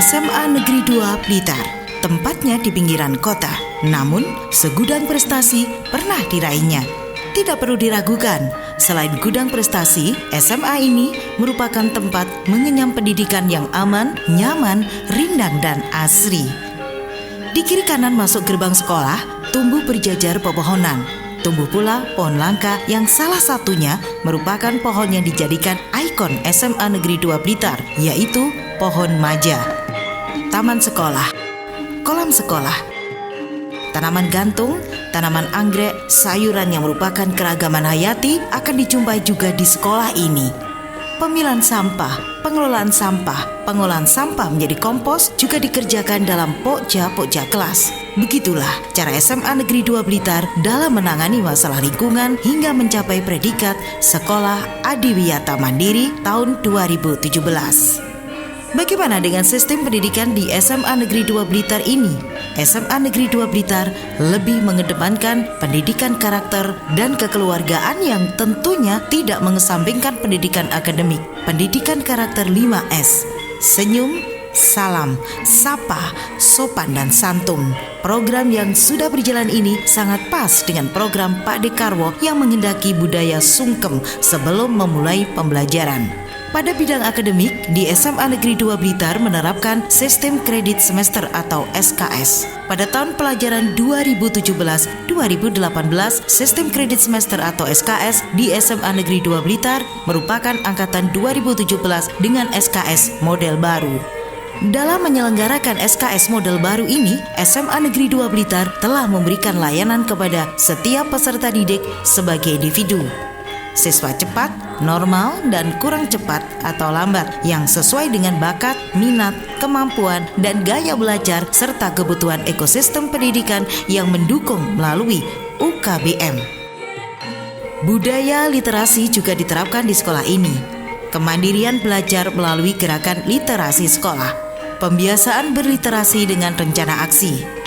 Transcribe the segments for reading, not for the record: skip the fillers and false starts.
SMA Negeri 2 Blitar. Tempatnya di pinggiran kota, namun segudang prestasi pernah diraihnya. Tidak perlu diragukan, selain gudang prestasi, SMA ini merupakan tempat mengenyam pendidikan yang aman, nyaman, rindang, dan asri. Di kiri kanan masuk gerbang sekolah, tumbuh berjajar pepohonan. Tumbuh pula pohon langka yang salah satunya merupakan pohon yang dijadikan ikon SMA Negeri 2 Blitar, yaitu pohon maja. Taman sekolah, kolam sekolah, tanaman gantung, tanaman anggrek, sayuran yang merupakan keragaman hayati akan dijumpai juga di sekolah ini. Pemilahan sampah, pengelolaan sampah menjadi kompos juga dikerjakan dalam pokja kelas. Begitulah cara SMA Negeri 2 Blitar dalam menangani masalah lingkungan hingga mencapai predikat Sekolah Adiwiyata Mandiri tahun 2017. Bagaimana dengan sistem pendidikan di SMA Negeri 2 Blitar ini? SMA Negeri 2 Blitar lebih mengedepankan pendidikan karakter dan kekeluargaan yang tentunya tidak mengesampingkan pendidikan akademik. Pendidikan karakter 5S, senyum, salam, sapa, sopan, dan santun. Program yang sudah berjalan ini sangat pas dengan program Pak Dekarwo yang menghendaki budaya sungkem sebelum memulai pembelajaran. Pada bidang akademik, di SMA Negeri 2 Blitar menerapkan sistem kredit semester atau SKS. Pada tahun pelajaran 2017-2018, sistem kredit semester atau SKS di SMA Negeri 2 Blitar merupakan angkatan 2017 dengan SKS model baru. Dalam menyelenggarakan SKS model baru ini, SMA Negeri 2 Blitar telah memberikan layanan kepada setiap peserta didik sebagai individu. Siswa cepat, normal, dan kurang cepat atau lambat yang sesuai dengan bakat, minat, kemampuan, dan gaya belajar serta kebutuhan ekosistem pendidikan yang mendukung melalui UKBM. Budaya literasi juga diterapkan di sekolah ini. Kemandirian belajar melalui gerakan literasi sekolah. Pembiasaan berliterasi dengan rencana aksi.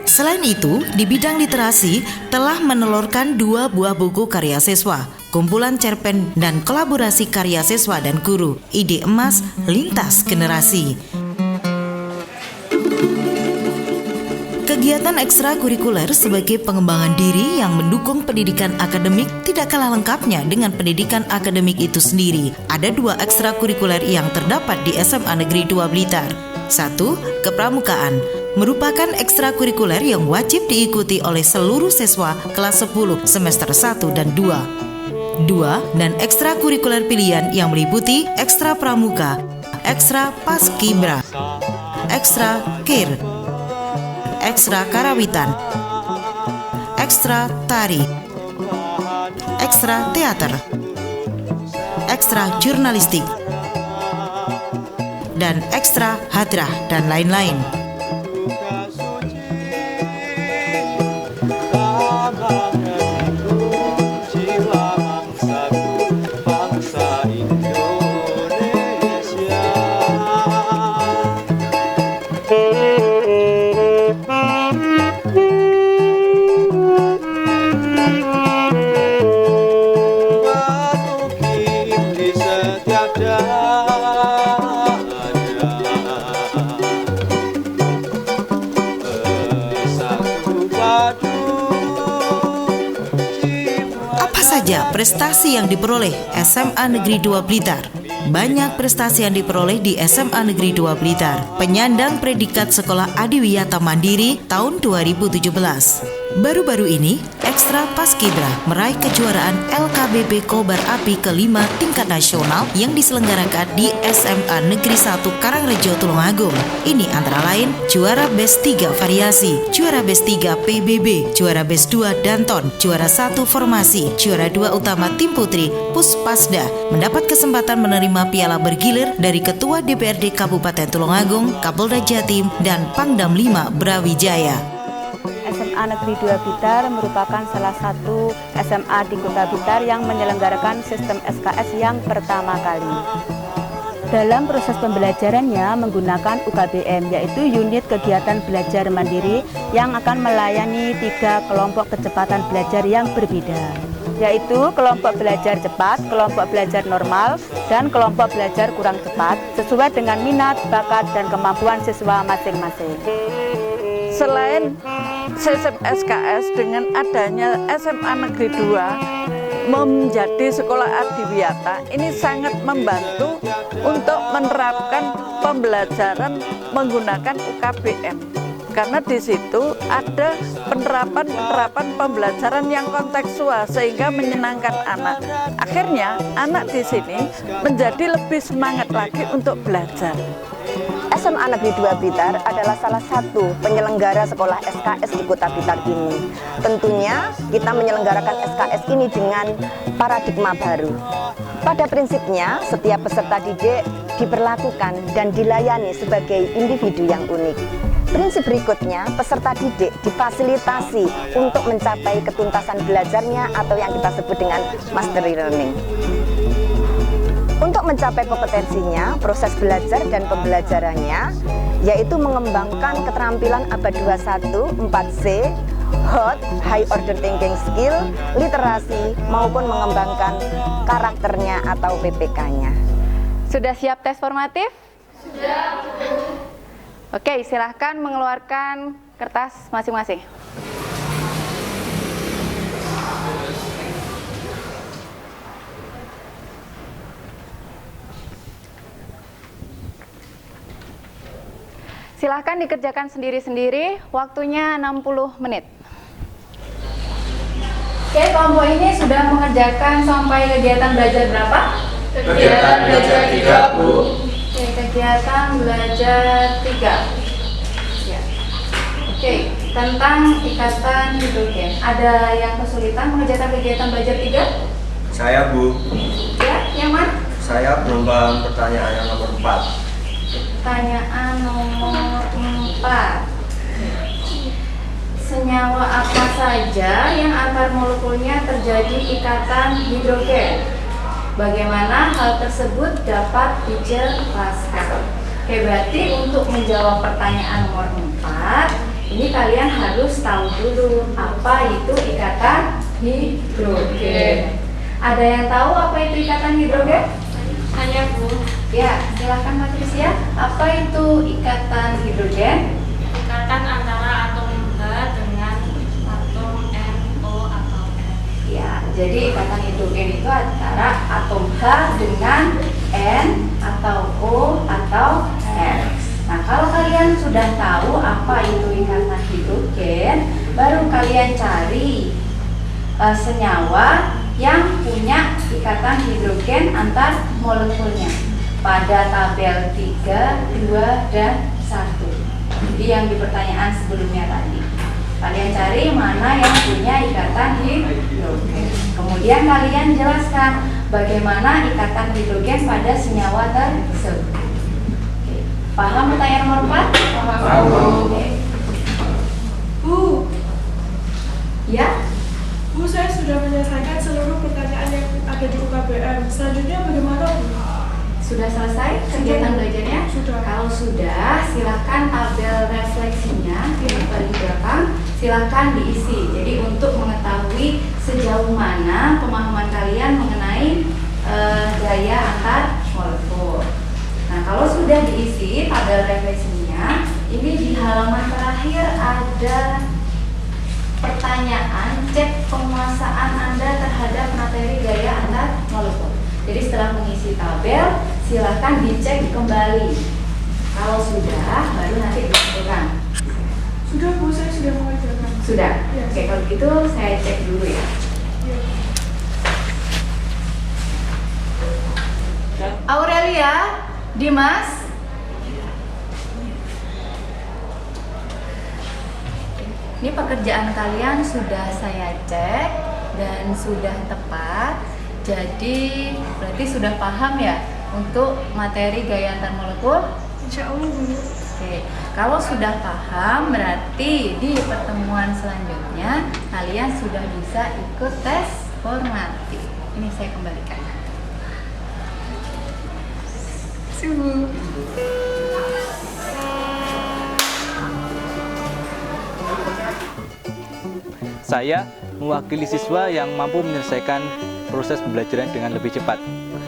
Selain itu, di bidang literasi telah menelurkan 2 buah buku karya siswa, kumpulan cerpen dan kolaborasi karya siswa dan guru, ide emas lintas generasi. Kegiatan ekstrakurikuler sebagai pengembangan diri yang mendukung pendidikan akademik tidak kalah lengkapnya dengan pendidikan akademik itu sendiri. Ada 2 ekstrakurikuler yang terdapat di SMA Negeri 2 Blitar. 1. Kepramukaan merupakan ekstrakurikuler yang wajib diikuti oleh seluruh siswa kelas 10 semester 1 dan 2. 2. Dan ekstrakurikuler pilihan yang meliputi ekstra pramuka, ekstra paskibra, ekstra kir, ekstra karawitan, ekstra tari, ekstra teater, ekstra jurnalistik, dan ekstra hadrah dan lain-lain. Apa saja prestasi yang diperoleh SMA Negeri 2 Blitar? Banyak prestasi yang diperoleh di SMA Negeri 2 Blitar. Penyandang predikat Sekolah Adiwiyata Mandiri tahun 2017. Baru-baru ini, Ekstra Paskibra meraih kejuaraan LKBB Kobar Api ke-5 tingkat nasional yang diselenggarakan di SMA Negeri 1 Karangrejo Tulungagung. Ini antara lain juara Best 3 Variasi, juara Best 3 PBB, juara Best 2 Danton, juara 1 Formasi, juara 2 Utama Tim Putri, Puspasda, mendapat kesempatan menerima piala bergilir dari Ketua DPRD Kabupaten Tulungagung, Kapolda Jatim, dan Pangdam 5 Brawijaya. SMA Negeri 2 Blitar merupakan salah satu SMA di Kota Blitar yang menyelenggarakan sistem SKS yang pertama kali. Dalam proses pembelajarannya menggunakan UKBM, yaitu unit kegiatan belajar mandiri yang akan melayani 3 kelompok kecepatan belajar yang berbeda. yaitu kelompok belajar cepat, kelompok belajar normal, dan kelompok belajar kurang cepat sesuai dengan minat, bakat, dan kemampuan siswa masing-masing. Selain sistem SKS dengan adanya SMA Negeri 2 menjadi sekolah adiwiyata, ini sangat membantu untuk menerapkan pembelajaran menggunakan UKBM. Karena di situ ada penerapan pembelajaran yang kontekstual sehingga menyenangkan anak. Akhirnya anak di sini menjadi lebih semangat lagi untuk belajar. SMA Negeri 2 Blitar adalah salah satu penyelenggara sekolah SKS di Kota Blitar ini. Tentunya kita menyelenggarakan SKS ini dengan paradigma baru. Pada prinsipnya, setiap peserta didik diperlakukan dan dilayani sebagai individu yang unik. Prinsip berikutnya, peserta didik difasilitasi untuk mencapai ketuntasan belajarnya atau yang kita sebut dengan mastery learning. Untuk mencapai kompetensinya, proses belajar dan pembelajarannya yaitu mengembangkan keterampilan abad 21, 4C, HOT, High Order Thinking Skill, literasi, maupun mengembangkan karakternya atau PPK-nya. Sudah siap tes formatif? Sudah. Oke, silahkan mengeluarkan kertas masing-masing. Silahkan dikerjakan sendiri-sendiri, waktunya 60 menit. Oke, kelompok ini sudah mengerjakan sampai kegiatan belajar berapa? Kegiatan belajar 3, Bu. Oke, kegiatan belajar 3. Ya. Oke, tentang ikatan hidrogen. Ada yang kesulitan mengerjakan kegiatan belajar 3? Saya, Bu. Ya, yang mana? Saya belum paham pertanyaan yang nomor 4. Pertanyaan nomor 4. Senyawa apa saja yang antar molekulnya terjadi ikatan hidrogen? Bagaimana hal tersebut dapat dijelaskan? Oke, berarti untuk menjawab pertanyaan nomor 4, ini kalian harus tahu dulu apa itu ikatan hidrogen. Ada yang tahu apa itu ikatan hidrogen? Saya, Bu. Ya, silakan Patricia. Apa itu ikatan hidrogen? Ikatan antara atom H dengan atom NO atau N. Ya, jadi ikatan hidrogen itu antara atom H dengan N atau O atau N. Nah, kalau kalian sudah tahu apa itu ikatan hidrogen, baru kalian cari senyawa yang punya ikatan hidrogen antar molekulnya pada tabel 3, 2, dan 1. Jadi yang di pertanyaan sebelumnya tadi. Kalian cari mana yang punya ikatan hidrogen. Kemudian kalian jelaskan bagaimana ikatan hidrogen pada senyawa tersebut. Oke. Paham pertanyaan nomor 4? Paham. Oke. Bu, Ya? Bu, saya sudah menyelesaikan seluruh pertanyaan yang ada di UKBM. Selanjutnya bagaimana, Bu? Sudah selesai kegiatan belajarnya? Sudah. Kalau sudah, silakan tabel refleksinya di paling belakang, silakan diisi. Jadi untuk mengetahui sejauh mana pemahaman kalian mengenai gaya antar molekul. Nah, kalau sudah diisi tabel refleksinya, ini di halaman terakhir ada pertanyaan cek penguasaan Anda terhadap materi gaya antar molekul. Jadi setelah mengisi tabel, silakan dicek kembali. Kalau sudah, baru nanti ditentukan. Sudah, Bu, saya sudah mengerjakan. Sudah? Ya. Oke, kalau gitu saya cek dulu ya. Ya. Aurelia, Dimas. Ini pekerjaan kalian sudah saya cek dan sudah tepat. Jadi berarti sudah paham ya untuk materi gaya antar molekul? Insya Allah, Bu. Oke, kalau sudah paham berarti di pertemuan selanjutnya kalian sudah bisa ikut tes formatif. Ini saya kembalikan. saya mewakili siswa yang mampu menyelesaikan proses pembelajaran dengan lebih cepat.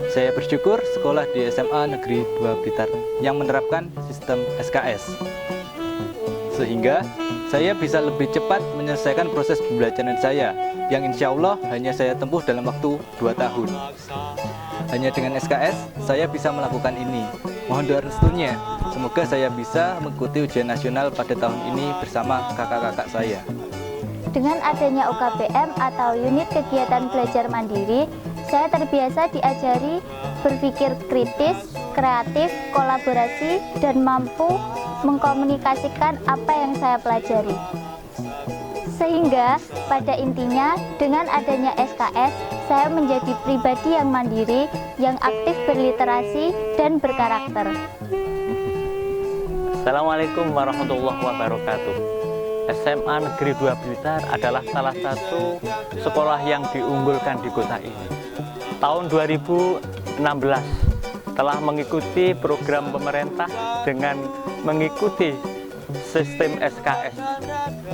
Saya bersyukur sekolah di SMA Negeri 2 Blitar yang menerapkan sistem SKS. Sehingga saya bisa lebih cepat menyelesaikan proses pembelajaran saya yang insya Allah hanya saya tempuh dalam waktu 2 tahun. Hanya dengan SKS, saya bisa melakukan ini. Mohon doa restunya, semoga saya bisa mengikuti ujian nasional pada tahun ini bersama kakak-kakak saya. Dengan adanya UKBM atau unit kegiatan belajar mandiri, saya terbiasa diajari berpikir kritis, kreatif, kolaborasi, dan mampu mengkomunikasikan apa yang saya pelajari. Sehingga pada intinya dengan adanya SKS, saya menjadi pribadi yang mandiri, yang aktif berliterasi dan berkarakter. Assalamualaikum warahmatullahi wabarakatuh. SMA Negeri 2 Blitar adalah salah satu sekolah yang diunggulkan di kota ini. Tahun 2016 telah mengikuti program pemerintah dengan mengikuti sistem SKS,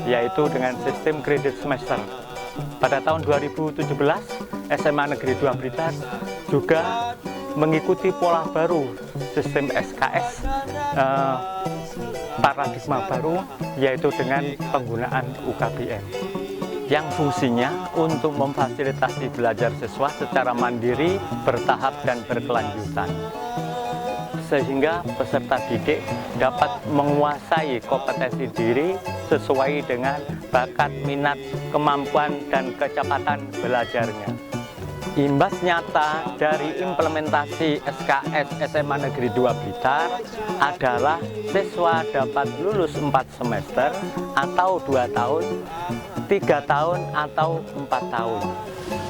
yaitu dengan sistem kredit semester. Pada tahun 2017, SMA Negeri 2 Blitar juga mengikuti pola baru sistem SKS, paradigma baru, yaitu dengan penggunaan UKBM yang fungsinya untuk memfasilitasi belajar siswa secara mandiri, bertahap, dan berkelanjutan, sehingga peserta didik dapat menguasai kompetensi diri sesuai dengan bakat, minat, kemampuan, dan kecepatan belajarnya. Imbas nyata dari implementasi SKS SMA Negeri 2 Blitar adalah siswa dapat lulus 4 semester atau 2 tahun, 3 tahun atau 4 tahun.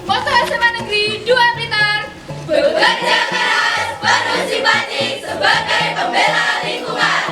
Moto SMA Negeri 2 Blitar, bekerja keras, penuh simpati sebagai pembela lingkungan.